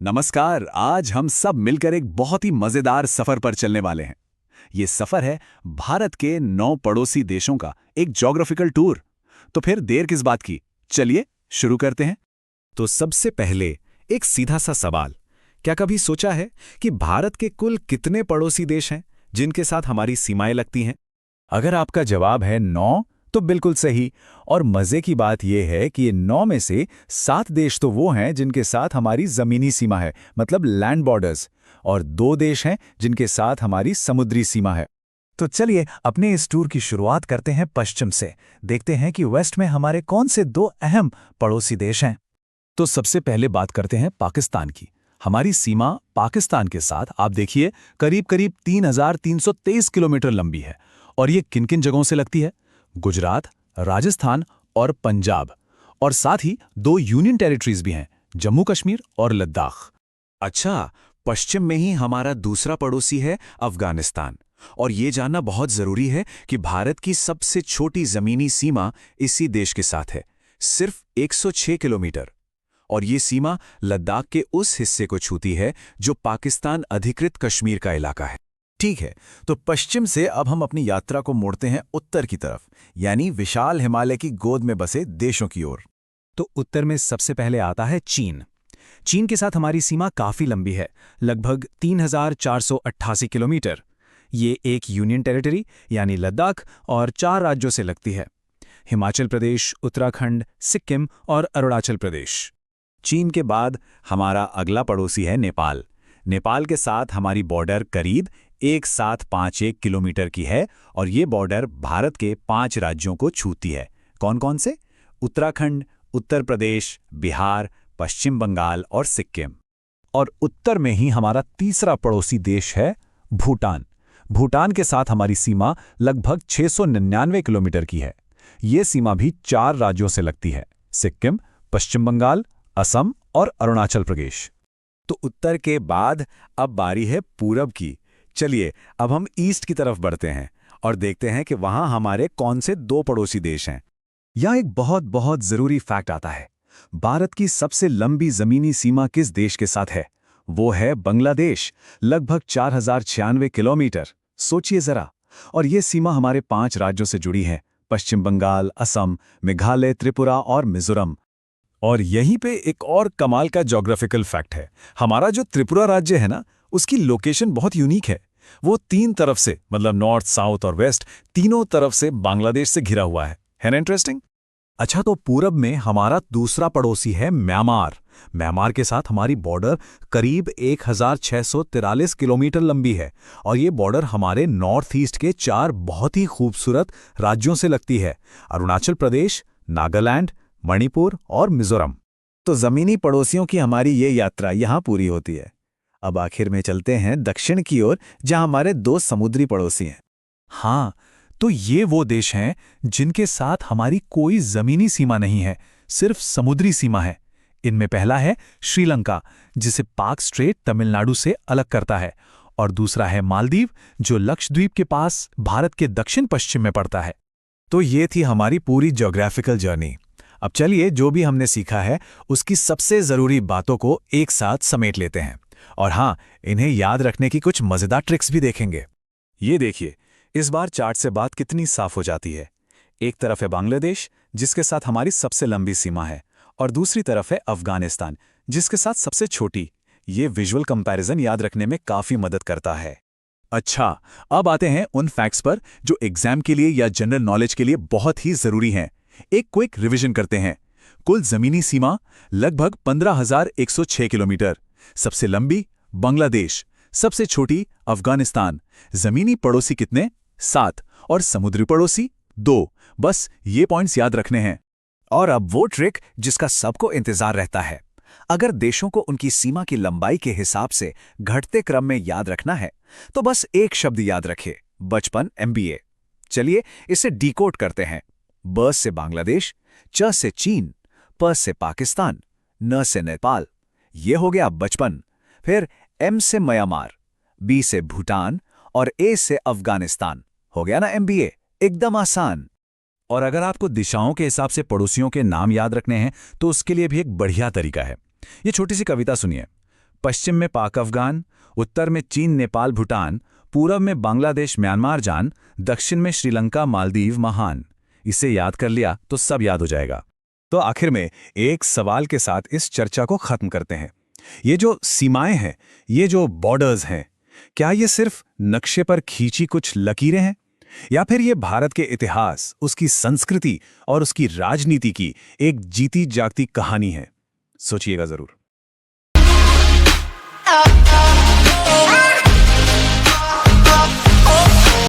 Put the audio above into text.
नमस्कार। आज हम सब मिलकर एक बहुत ही मजेदार सफर पर चलने वाले हैं। ये सफर है भारत के 9 पड़ोसी देशों का एक ज्योग्राफिकल टूर। तो फिर देर किस बात की, चलिए शुरू करते हैं। तो सबसे पहले एक सीधा सा सवाल, क्या कभी सोचा है कि भारत के कुल कितने पड़ोसी देश हैं जिनके साथ हमारी सीमाएं लगती हैं? अगर आपका जवाब है 9, तो बिल्कुल सही। और मजे की बात यह है कि ये 9 में से 7 देश तो वो हैं जिनके साथ हमारी जमीनी सीमा है, मतलब लैंड बॉर्डर्स, और 2 देश हैं जिनके साथ हमारी समुद्री सीमा है। तो चलिए अपने इस टूर की शुरुआत करते हैं पश्चिम से। देखते हैं कि वेस्ट में हमारे कौन से 2 अहम पड़ोसी देश हैं। तो सबसे पहले बात करते हैं पाकिस्तान की। हमारी सीमा पाकिस्तान के साथ आप देखिए करीब करीब 3,323 किलोमीटर लंबी है। और ये किन किन जगहों से लगती है? गुजरात, राजस्थान और पंजाब। और साथ ही 2 यूनियन टेरिटरीज भी हैं, जम्मू कश्मीर और लद्दाख। अच्छा, पश्चिम में ही हमारा दूसरा पड़ोसी है अफगानिस्तान। और ये जानना बहुत जरूरी है कि भारत की सबसे छोटी जमीनी सीमा इसी देश के साथ है, सिर्फ 106 किलोमीटर। और ये सीमा लद्दाख के उस हिस्से को छूती है जो पाकिस्तान अधिकृत कश्मीर का इलाका है। ठीक है, तो पश्चिम से अब हम अपनी यात्रा को मोड़ते हैं उत्तर की तरफ, यानी विशाल हिमालय की गोद में बसे देशों की ओर। तो उत्तर में सबसे पहले आता है चीन। चीन के साथ हमारी सीमा काफी लंबी है, लगभग 3,488 किलोमीटर। ये एक यूनियन टेरिटरी यानी लद्दाख और 4 राज्यों से लगती है, हिमाचल प्रदेश, उत्तराखंड, सिक्किम और अरुणाचल प्रदेश। चीन के बाद हमारा अगला पड़ोसी है नेपाल। नेपाल के साथ हमारी बॉर्डर करीब 1751 किलोमीटर की है। और ये बॉर्डर भारत के 5 राज्यों को छूती है। कौन कौन से? उत्तराखंड, उत्तर प्रदेश, बिहार, पश्चिम बंगाल और सिक्किम। और उत्तर में ही हमारा तीसरा पड़ोसी देश है भूटान। भूटान के साथ हमारी सीमा लगभग 699 किलोमीटर की है। ये सीमा भी 4 राज्यों से लगती है, सिक्किम, पश्चिम बंगाल, असम और अरुणाचल प्रदेश। तो उत्तर के बाद अब बारी है पूरब की। चलिए अब हम ईस्ट की तरफ बढ़ते हैं और देखते हैं कि वहां हमारे कौन से 2 पड़ोसी देश हैं। यहाँ एक बहुत बहुत जरूरी फैक्ट आता है। भारत की सबसे लंबी जमीनी सीमा किस देश के साथ है? वो है बांग्लादेश, लगभग 4,096 किलोमीटर। सोचिए जरा। और ये सीमा हमारे 5 राज्यों से जुड़ी है, पश्चिम बंगाल, असम, मेघालय, त्रिपुरा और मिजोरम। और यहीं पे एक और कमाल का ज्योग्राफिकल फैक्ट है। हमारा जो त्रिपुरा राज्य है ना, उसकी लोकेशन बहुत यूनिक है। वो 3 तरफ से, मतलब नॉर्थ, साउथ और वेस्ट, तीनों तरफ से बांग्लादेश से घिरा हुआ है ना इंटरेस्टिंग? अच्छा, तो पूरब में हमारा दूसरा पड़ोसी है म्यांमार। म्यांमार के साथ हमारी बॉर्डर करीब 1,643 किलोमीटर लंबी है। और ये बॉर्डर हमारे नॉर्थ ईस्ट के 4 बहुत ही खूबसूरत राज्यों से लगती है, अरुणाचल प्रदेश, नागालैंड, मणिपुर और मिजोरम। तो जमीनी पड़ोसियों की हमारी ये यात्रा यहाँ पूरी होती है। अब आखिर में चलते हैं दक्षिण की ओर, जहाँ हमारे 2 समुद्री पड़ोसी हैं। हाँ, तो ये वो देश हैं जिनके साथ हमारी कोई जमीनी सीमा नहीं है, सिर्फ समुद्री सीमा है। इनमें पहला है श्रीलंका, जिसे पाक स्ट्रेट तमिलनाडु से अलग करता है। और दूसरा है मालदीव, जो लक्षद्वीप के पास भारत के दक्षिण पश्चिम में पड़ता है। तो ये थी हमारी पूरी ज्योग्राफिकल जर्नी। अब चलिए जो भी हमने सीखा है उसकी सबसे जरूरी बातों को एक साथ समेट लेते हैं। और हाँ, इन्हें याद रखने की कुछ मजेदार ट्रिक्स भी देखेंगे। ये देखिए, इस बार चार्ट से बात कितनी साफ हो जाती है। एक तरफ है बांग्लादेश, जिसके साथ हमारी सबसे लंबी सीमा है, और दूसरी तरफ है अफगानिस्तान, जिसके साथ सबसे छोटी। ये विजुअल कंपैरिजन याद रखने में काफी मदद करता है। अच्छा, अब आते हैं उन फैक्ट्स पर जो एग्जाम के लिए या जनरल नॉलेज के लिए बहुत ही जरूरी हैं। एक क्विक रिवीजन करते हैं। कुल जमीनी सीमा लगभग 15,106 किलोमीटर। सबसे लंबी बांग्लादेश, सबसे छोटी अफगानिस्तान। जमीनी पड़ोसी कितने? 7। और समुद्री पड़ोसी 2। बस ये पॉइंट्स याद रखने हैं। और अब वो ट्रिक जिसका सबको इंतजार रहता है। अगर देशों को उनकी सीमा की लंबाई के हिसाब से घटते क्रम में याद रखना है, तो बस एक शब्द याद रखें, बचपन MBA। चलिए इसे डिकोड करते हैं। ब से बांग्लादेश, च से चीन, प से पाकिस्तान, न से नेपाल। ये हो गया बचपन। फिर M से म्यांमार, B से भूटान और A से अफगानिस्तान। हो गया ना MBA, एकदम आसान। और अगर आपको दिशाओं के हिसाब से पड़ोसियों के नाम याद रखने हैं तो उसके लिए भी एक बढ़िया तरीका है। ये छोटी सी कविता सुनिए। पश्चिम में पाक अफगान, उत्तर में चीन नेपाल भूटान, पूरब में बांग्लादेश म्यांमार जान, दक्षिण में श्रीलंका मालदीव महान। इसे याद कर लिया तो सब याद हो जाएगा। तो आखिर में एक सवाल के साथ इस चर्चा को खत्म करते हैं। ये जो सीमाएं हैं, ये जो बॉर्डर्स हैं, क्या ये सिर्फ नक्शे पर खींची कुछ लकीरें हैं, या फिर ये भारत के इतिहास, उसकी संस्कृति और उसकी राजनीति की एक जीती जागती कहानी है? सोचिएगा जरूर।